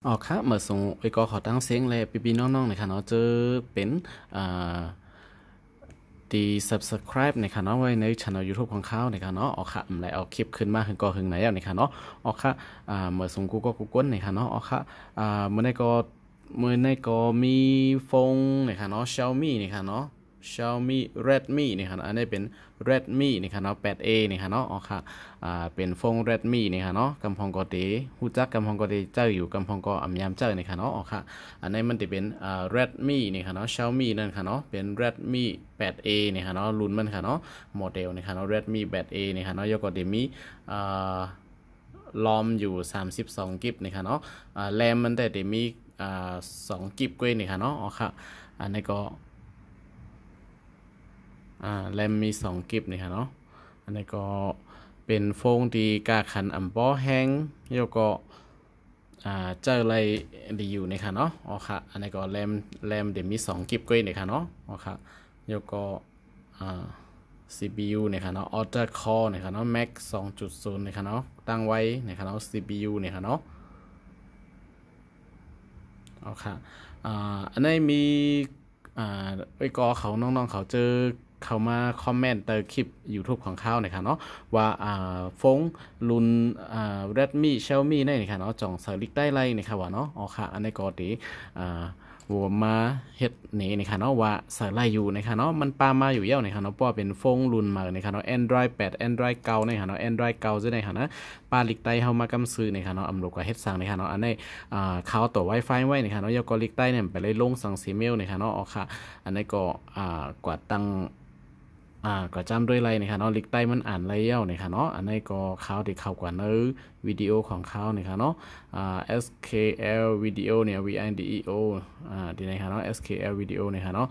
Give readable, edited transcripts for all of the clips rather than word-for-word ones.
อ๋อครับเมื่อส่งไอ้ก็ขอตั้งเสียงเลยพี่ๆน้องๆนะคะเนาะจะเป็นอ่าตี subscribe นะคะเนาะไว้ในช่อง YouTube ของเขานะคะเนาะอ๋อค่ะแล้วเอาคลิปขึ้นมาถึงก็ถึงไหนแล้วนะคะเนาะอ๋อค่ะเมื่อส่งกูก็กูก้นนะคะเนาะอ๋อค่ะเมื่อในก็มีฟงนะคะเนาะ Xiaomi นะคะเนาะ Xiaomi Redmi นี่ครับอันนี้เป็น Redmi นี่ครับเนาะ 8A นี่ครับเนาะอ๋อค่ะเป็นฟง Redmi นี่ครับเนาะกำพองกอเตฮู้จักกำพองกอเตเจ้าอยู่กำพองกออำยามเจ้านี่ครับเนาะอ๋อค่ะอันนี้มันจะเป็นRedmi นี่ครับเนาะ Xiaomi นั่นครับเนาะเป็น Redmi 8A นี่ครับเนาะรุ่นมันครับเนาะโมเดลนี่ครับเนาะ Redmi 8A นี่ครับเนาะยกก็จะมีลอมอยู่32กิกนี่ครับเนาะแรมมันแต่จะมี2กิกกว่านี่ครับเนาะอ๋อค่ะอันนี้ก็แรมมี2กิกนี่ค่ะเนาะอันนี้ก็เป็นโฟงที่กาขันอัมปอแห้งแล้วก็เจออะไรดีอยู่นี่ค่ะเนาะอ๋อค่ะอันนี้ก็แรมเดี๋ยวมี2กิกกว่านี่ค่ะเนาะอ๋อค่ะแล้วก็CPU เนี่ยค่ะเนาะ Ultra Core เนี่ยค่ะเนาะ Max 2.0เนี่ยค่ะเนาะตั้งไว้เนี่ยค่ะเนาะ CPU เนี่ยค่ะเนาะเอาค่ะอันนี้มีไอ้กอเขาน้องๆเขาเจอเขามาคอมเมนต์เตอร์คลิป YouTube ของเขาเนี่ยค่ะเนาะว่าฟงรุ่นRedmi Xiaomi นี่ค่ะเนาะจ่องเสริกได้ไรเนี่ยค่ะว่าเนาะอ๋อค่ะอันนี้ก็ดีวัวมาเฮ็ดนี่ค่ะเนาะว่าเสริไรอยู่นะคะเนาะมันปามาอยู่เย้านะคะเนาะเพราะเป็นฟงรุ่นมาเนี่ยค่ะเนาะ Android 8 Android เก่าเนี่ยค่ะเนาะ Android เก่าจะได้ค่ะนะปาลิกไตเฮามากำซื้อเนี่ยค่ะเนาะอำลูกก็เฮ็ดสั่งเนี่ยค่ะเนาะอันนี้เขาตัว Wi-Fi ไว้เนี่ยค่ะเนาะยกอลิกไตเนี่ยไปเลยลงสั่งซีเมลเนี่ยค่ะเนาะอ๋อค่ะอันนี้ก็กว่าตั้งก็จำด้วยไรนะครับเนาะลิกใต้มันอ่านไรเย้าเนี่ยค่ะเนาะอันนี้ก็เขาที่เข้ากว่าเนื้อวิดีโอของเขาเนี่ยค่ะเนาะSKL วิดีโอเนี่ย video ที่ไหนค่ะเนาะ SKL วิดีโอเนี่ยค่ะเนาะ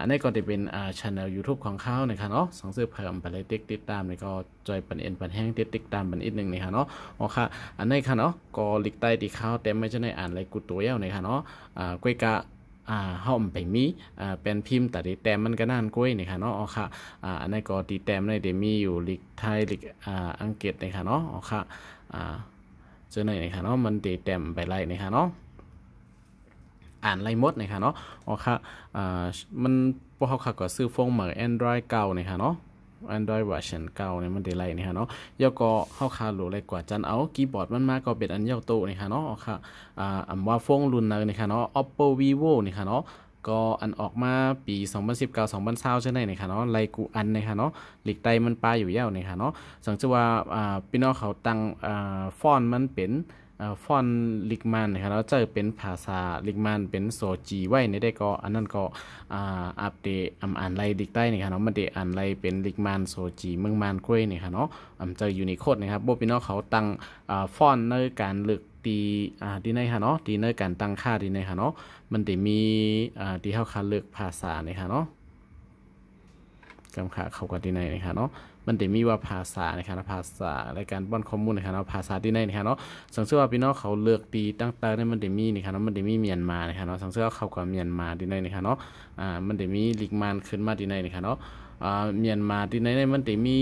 อันนี้ก็จะเป็นchannel YouTube ของเขาเนี่ยค่ะเนาะสังเสริมเพิ่มไปเลยติดตามเนี่ยก็จอยปันเอ็นปันแห้งติดตามปันอีกหนึ่งเนี่ยค่ะเนาะอ๋อค่ะอันนี้ค่ะเนาะก็ลิกใต้ที่เขาแต่ไม่ใช่ในอ่านไรกูตัวเย้าเนี่ยค่ะเนาะก้อยกะเฮาไปมีเป็นพิมพ์แต่ดีแต้มมันก็น่านกล้วยนี่ค่ะเนาะอ๋อค่ะอันนี้ก็ตีแต้มในเดมีอยู่ลีกไทยลีกอังกฤษนี่ค่ะเนาะอ๋อค่ะเจอหน่อยนี่ค่ะเนาะมันตีแต้มไปไล่นี่ค่ะเนาะอ่านไล่มดนี่ค่ะเนาะอ๋อค่ะมันพวกเขาค่ะก็ซื้อฟงเหมือน Android เก่านี่ค่ะเนาะ Android เวอร์ชันเก่าเนี่ยมันได้ไล่นี่ค่ะเนาะแล้วก็เข้าคาหลูเลยกว่าจันเอาคีย์บอร์ดมันมาก็เป็นอันเย้าโตนี่ค่ะเนาะอ๋อค่ะว่าฟงรุ่นนั้นนี่ค่ะเนาะ Oppo Vivo นี่ค่ะเนาะก็อันออกมาปี2019 2020ใช่ไหมนี่ค่ะเนาะไลกูอันนี่ค่ะเนาะหลีกไตมันปลาอยู่เย้านี่ค่ะเนาะสังเกตว่าพี่น้องเขาตั้งฟอนต์มันเป็นฟอนต์ลิกมันนะครับแล้วจะเป็นภาษาลิกมันเป็นโซจีไว้ในได้ก็อันนั้นก็อัปเดตอ่านไล่ลิกใต้นี่ครับเนาะมันเดอ่านไล่เป็นลิกมันโซจีเมืองมันกล้วยนี่ครับเนาะจะอยู่ในโคดนะครับโบพี่น้องเขาตั้งฟอนต์ในการเลือกตีดีในค่ะเนาะตีในการตั้งค่าดีในค่ะเนาะมันจะมีที่เขาคัดเลือกภาษานี่ค่ะเนาะ กำขาเขากันที่ไหนนะครับเนาะมันจะมีว่าภาษานะครับภาษารายการป้อนข้อมูลนะครับภาษาที่ไหนนะครับเนาะสังเกตว่าพี่น้องเขาเลือกตีตั้งแต่เนี่ยมันจะมีนะครับเนาะมันจะมีเมียนมานะครับเนาะสังเกตว่าเขากับเมียนมาที่ไหนนะครับเนาะมันจะมีลิกมันขึ้นมาที่ไหนนะครับเนาะเมียนมาที่ไหนเนี่ยมันจะมี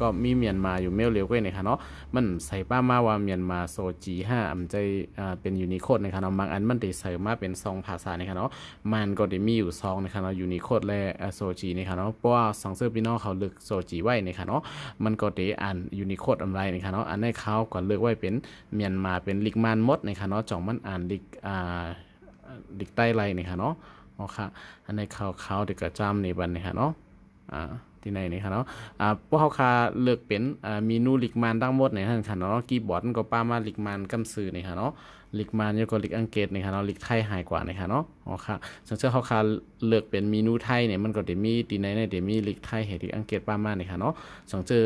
ก็มีเมียนมาอยู่เมลเร็วกว่านี่ค่ะเนาะมันใส่ป้ามาว่าเมียนมาโซจี5อำใจเป็นยูนิโคดนะคะเนาะบางอันมันได้ใส่มาเป็น2ภาษานะคะเนาะมันก็ได้มีอยู่2นะคะเนาะยูนิโคดและโซจีนะคะเนาะเพราะว่าสังเซอร์พี่น้องเขาเลือกโซจีไว้นะคะเนาะมันก็ได้อ่านยูนิโคดอะไรนะคะเนาะอันนี้เขาก็เลือกไว้เป็นเมียนมาเป็นลิกมันมดนะคะเนาะจ่องมันอ่านลิกใต้ไรนะคะเนาะอ๋อค่ะอันนี้เขาเด็กกระจำในบันนะคะเนาะที่ไหนนี่ครับเนาะพวกเขาคาเลือกเป็นเมนูลิกมันทั้งหมดในท่านค่ะเนาะคีย์บอร์ดก็ป้ามาลิกมันกำซื้อนี่ค่ะเนาะลิกมันเยอะกว่าลิกอังกฤษนี่ค่ะเนาะลิกไทยหายกว่านี่ค่ะเนาะอ๋อค่ะสังเกตเขาคาเลือกเป็นเมนูไทยเนี่ยมันก็เดี๋ยวมีตีไหนเนี่ยเดี๋ยวมีลิกไทยเห็นลิกอังกฤษป้ามานี่ค่ะเนาะสังเกต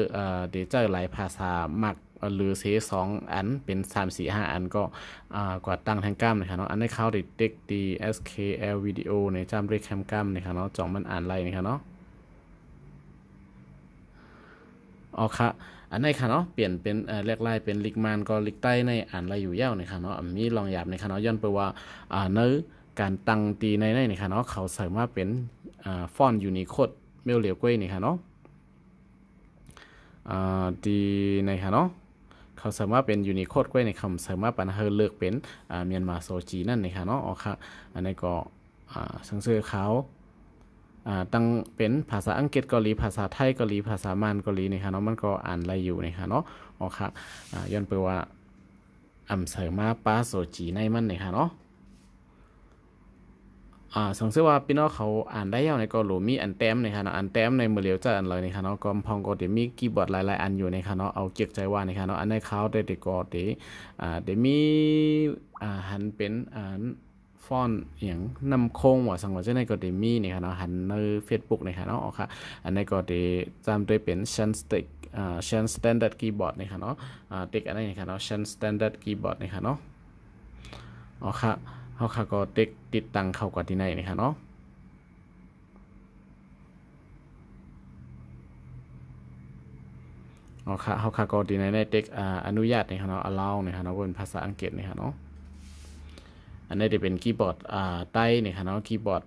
เดี๋ยวเจอหลายภาษามักหรือเซ2อันเป็น3 4 5อันก็กว่าตั้งทางกล้ามนะครับเนาะอันนี้เขาเด็กดี SKL วิดีโอในจำเรียกแคมกล้ามนะครับเนาะจ่องมันอ่านไรนะครับเนาะอ๋อค่ะอันนี้ค่ะเนาะเปลี่ยนเป็นเรียกไล่เป็นลิกมันก็ลิกใต้ในอ่านไรอยู่ยาวนะครับเนาะมีลองหยาบในค่ะเนาะย้อนไปว่าเนื้อการตั้งตีในนี่ค่ะเนาะเขาใส่มาเป็นฟอนต์ยูนิโคดเมลเหลียวกล้วยนี่ค่ะเนาะดีในค่ะเนาะเข เขาสามารถเป็นยูนิโคดไว้ในคำสามารถปันเฮเลือกเป็นเมียนมาโซจีนั่นนะคะเนาะอ๋อค่ะอันนี้ก็สังเกตเขาตั้งเป็นภาษาอังกฤษเกาหลีภาษาไทยเกาหลีภาษามานเกาหลีนะคะเนาะมันก็อ่านไรอยู่นะคะเนาะอ๋อค่ะย้อนไปว่าเสริมมาป้าโซจีในมันนะคะเนาะสังเกตว่าพี่น้องเขาอ่านได้ยาวในก็หลูมีอันแต้มนะคะเนาะอันแต้มในมือเลียวจะอันเลยนะคะเนาะก็พองก็เดี๋ยวมีคีย์บอร์ดหลายๆอันอยู่นะคะเนาะเอาเกียกใจว่านะคะเนาะอันในเขาได้ก็เดี๋ยวมีหันเป็นฟอนต์อย่างนำโค้งว่าสังว่าจะในก็เดี๋ยวมีนะคะเนาะหันใน Facebook นะคะเนาะค่ะอันในก็เดี๋ยวจำด้วยเป็นชั้นสติ๊กชั้น standard keyboard นะคะเนาะติ๊กอันนี้นะคะเนาะชั้น standard keyboard นะคะเนาะอ๋อค่ะเขาก็ติดตั้งเข้ากับที่ไหนนะครับเนาะเขาก็ที่ไหนในเด็กอนุญาตนะครับเนาะ allow นะครับเนาะเป็นภาษาอังกฤษนะครับเนาะอันนี้จะเป็นคีย์บอร์ดใต้นะครับเนาะคีย์บอร์ด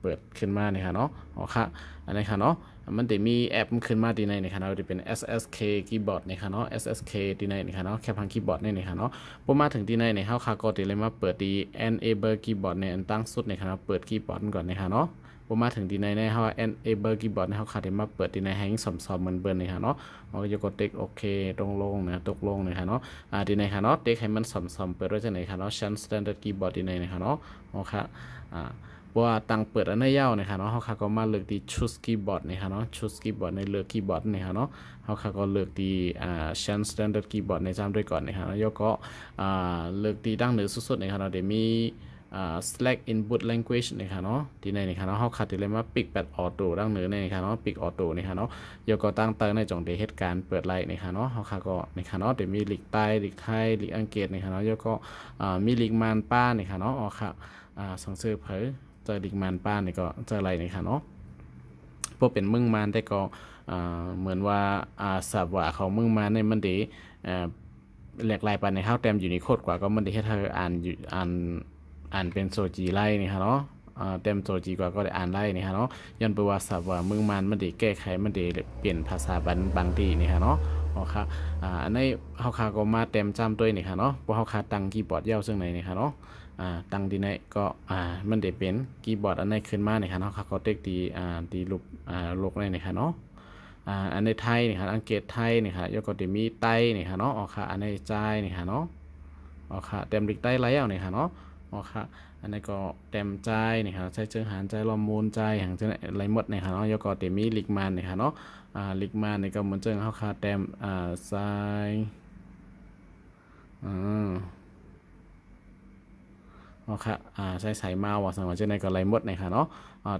เปิดขึ้นมานะครับเนาะอ๋อค่ะอันนี้ค่ะเนาะมันจะมีแอปขึ้นมาที่ไหนนะครับเนาะจะเป็น SSK คีย์บอร์ดนะครับเนาะ SSK ที่ไหนนะครับเนาะแค่พังคีย์บอร์ดนี่นะครับเนาะพอมาถึงที่ไหนในเขาก็ติเลยมาเปิดที่ enable คีย์บอร์ดในอันตั้งสุดนะครับเปิดคีย์บอร์ดก่อนนะครับเนาะพอมาถึงที่ไหนในเขา enable คีย์บอร์ดในเขาขาดมาเปิดที่ไหนให้สอมเหมือนเบิร์นนะครับเนาะเราจะกดติ๊กโอเคตรงลงนะตกลงนะครับเนาะที่ไหนครับเนาะติ๊กให้มันสอมเปิดไว้ที่ไหนครับเนาะชั้น standard keyboard ที่ไหนนะครับเนาะโอเคว่าตั้งเปิดอันนี้ยาวนะครับเนาะเขาก็มาเลือกที่ choose keyboard นะครับเนาะ choose keyboard ในเลือก keyboard นะครับเนาะเขาก็เลือกที่ชั้น standard keyboard ในจำด้วยก่อนนะครับแล้วก็เลือกที่ดั้งเหนือสุดๆนะครับเนาะเดี๋ยวมีselect input language นะครับเนาะที่ในนะครับเนาะเขาขัดที่เลยมาปิกแปดออโต้ดั้งเหนือในนะครับเนาะปิกออโต้นะครับเนาะแล้วก็ตั้งเติมในจงเดเหตุการณ์เปิดไลน์นะครับเนาะเขาก็นะครับเนาะเดี๋ยวมีลีกใต้ลีกไทยลีกอังกฤษนะครับเนาะแล้วก็มีลีกมานป้านะครับเนาะอ๋อค่ะส่งเสริมเผยเจอดิกมานป้านี่ก็เจออะไรนี่ค่ะเนาะพวกเป็นมึงมานแต่ก็เหมือนว่าสับว่าเขามึงมานในมันดีแหลกลายไปในข้าวแต้มอยู่ในโคตรกว่าก็มันดีให้เธออ่านเป็นโซจีไล่นี่ค่ะเนาะเต็มโซจีกว่าก็ได้อ่านไล่นี่ค่ะเนาะย้อนไปว่าสับว่ามึงมานมันดีแก้ไขมันดีเปลี่ยนภาษาบางทีนี่ค่ะเนาะอ๋อค่ะอันนี้เขาคาก็มาเต็มจำด้วยนี่ค่ะเนาะเพราะเขาคาตั้งคีย์บอร์ดยาวซึ่งไหนนี่ค่ะเนาะตั้งดีในก็มันได้เป็นคีย์บอร์ดอันไหนขึ้นมาเนี่ยครับเนาะเขาเต็กดีลูกในเนี่ยครับเนาะอันในไทยเนี่ยครับอังกฤษไทยเนี่ยครับยกก็จะมีไต้เนี่ยครับเนาะอ๋อค่ะอันในใจเนี่ยครับเนาะอ๋อค่ะเต็มดิกไต้ไล่เอาเนี่ยครับเนาะอ๋อค่ะอันนี้ก็เต็มใจเนี่ยครับใช้เชิงหารใจลอมมูลใจหางใจไรหมดเนี่ยครับเนาะยกก็จะมีลิกมันเนี่ยครับเนาะลิกมันเนี่ยก็เหมือนเชิงเขาค่ะเต็มใจอ๋อค่ะใช้สายมาว่าสังว่าจะในก็ไรหมดนะครับเนาะ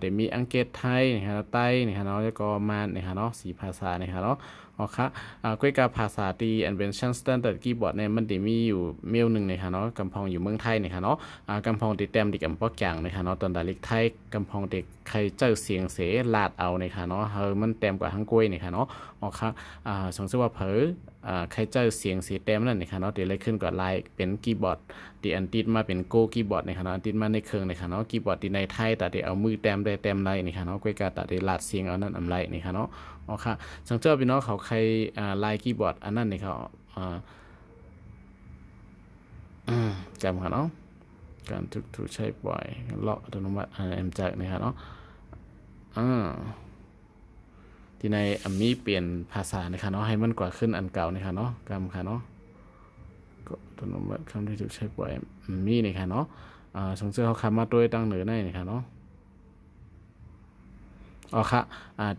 แต่มีอังกฤษไทยนะครับใต้นะครับเนาะแล้วก็มานนะครับเนาะสีภาษานะครับเนาะอ๋อค่ะก้อยกับภาษาตีอันเป็นชั้น standard keyboard เนี่ยมันจะมีอยู่เมลหนึ่งนะครับเนาะกำพองอยู่เมืองไทยนะครับเนาะกำพองติดเต็มติดกับปอกอย่างนะครับเนาะตอนดาลิกไทยกำพองเด็กใครเจ้าเสียงเสลาดเอานะครับเนาะมันเต็มกว่าทั้งกล้วยนะครับเนาะอ๋อค่ะสงสัยว่าเผอใครเจ้าเสียงสีเต็มนั่นนะครับเนาะเดี๋ยวเลยขึ้นกับลายเป็นคีย์บอร์ดที่อันติดมาเป็นโกคีย์บอร์ดนะครับเนาะอันติดมาในเครื่องนะครับเนาะคีย์บอร์ดที่ในไทยแต่เดี๋ยวเอามือแต้มได้แต้มไรนะครับเนาะก้อยกาแต่เดี๋ยวลาดเสียงเอานั่นอำไรนะครับเนาะอ๋อค่ะสังเกตพี่น้องเขาใครลายคีย์บอร์ดอันนั้นนี่เขาจำครับเนาะการถูกใช้บ่อยล็อกอัตโนมัติเอ็มจากนะครับเนาะที่ในมีเปลี่ยนภาษานะครับเนาะให้มันกว่าขึ้นอันเก่านะครับเนาะกำค่ะเนาะก็อัตโนมัติคำที่ถูกใช้บ่อยมีนะครับเนาะสังเกตเขาคำมาด้วยตั้งเหนือในนะครับเนาะอ๋อค่ะ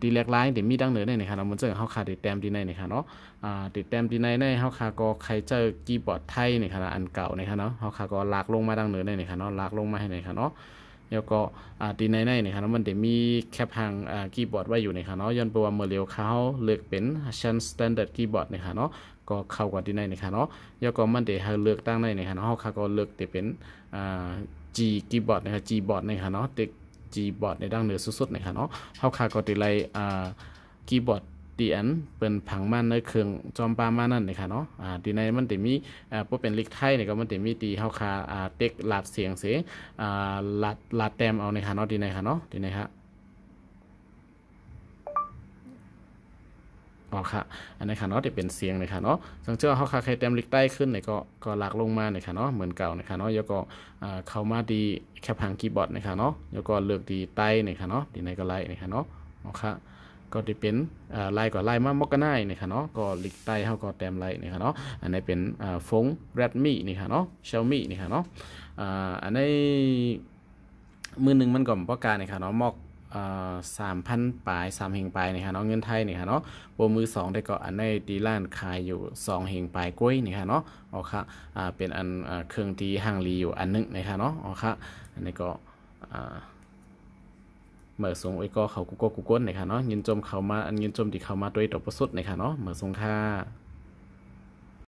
ตีแรกไลน์เดี๋ยวมีดังเหนือได้นะครับเรามันเจอเขาขาติดแต้มที่ในนะครับเนาะติดแต้มที่ในเขาขาก็ใครเจอคีย์บอร์ดไทยนะครับอันเก่านะครับเนาะเขาขาก็ลากลงมาดังเหนือได้นะครับเนาะลากลงมาให้นะครับเนาะแล้วก็ตีในนะครับมันเดี๋ยวมีแคปหางคีย์บอร์ดไว้อยู่นะครับเนาะย้อนไปว่าเมื่อเร็วเขาเลือกเป็นชั้น standard keyboard นะครับเนาะก็เข้ากับที่ในนะครับเนาะแล้วก็มันเดี๋ยวให้เลือกตั้งในนะครับเนาะเขาขาก็เลือกที่เป็นG keyboard นะครับ G board นะครับเนาะG board ในดังเหนือสุดๆนะครับเนาะเขาขาก็ติไลคีย์บอร์ดตีอันเป็นผังมันในเครื่องจอมปามานั่นนะครับเนาะตีในมันจะมีพวกเป็นลิกไทยเนี่ยก็มันจะมีตีเขาขาเต็กหลาดเสียงเสียหลาดแต้มเอาในค่ะเนาะตีในค่ะเนาะตีในครับ อ๋อค่ะอันนี้ค่ะเนาะที่เป็นเสียงเลยค่ะเนาะสังเกตเขาค่ะใครเต็มลิกใต้ขึ้นเนี่ยก็ลากลงมาเนี่ยค่ะเนาะเหมือนเก่าเนี่ยค่ะเนาะแล้วก็เข้ามาดีแคปหางคีย์บอร์ดเนี่ยค่ะเนาะแล้วก็เลือกดีใต้เนี่ยค่ะเนาะดีไหนก็ไล่เนี่ยค่ะเนาะอ๋อค่ะก็จะเป็นไล่ก็ไล่มามอกกันได้เนี่ยค่ะเนาะก็ลิกใต้เขาก็เต็มไล่เนี่ยค่ะเนาะอันนี้เป็นฟง Redmi นี่ค่ะเนาะ Xiaomi นี่ค่ะเนาะอันนี้มือหนึ่งมันก็ประกาศเนี่ยค่ะเนาะมอก3,000ปลาย3 เฮงปลายเนี่ยค่ะเนาะเงินไทยเนี่ยค่ะเนาะโปรมือ2ได้ก็อันในดีล้านขายอยู่2 เฮงปลายกล้วยเนี่ยค่ะเนาะอ๋อค่ะเป็นอันเครื่องที่ห่างรีอยู่อันนึงเนี่ยค่ะเนาะอ๋อค่ะอันนี้ก็เมื่อส่งไอ้ก็เขากูก็กูก้นเนี่ยค่ะเนาะยินจมเขามาอันยินจมที่เขามาด้วยตัวประสุดเนี่ยค่ะเนาะเมื่อส่งค่ะ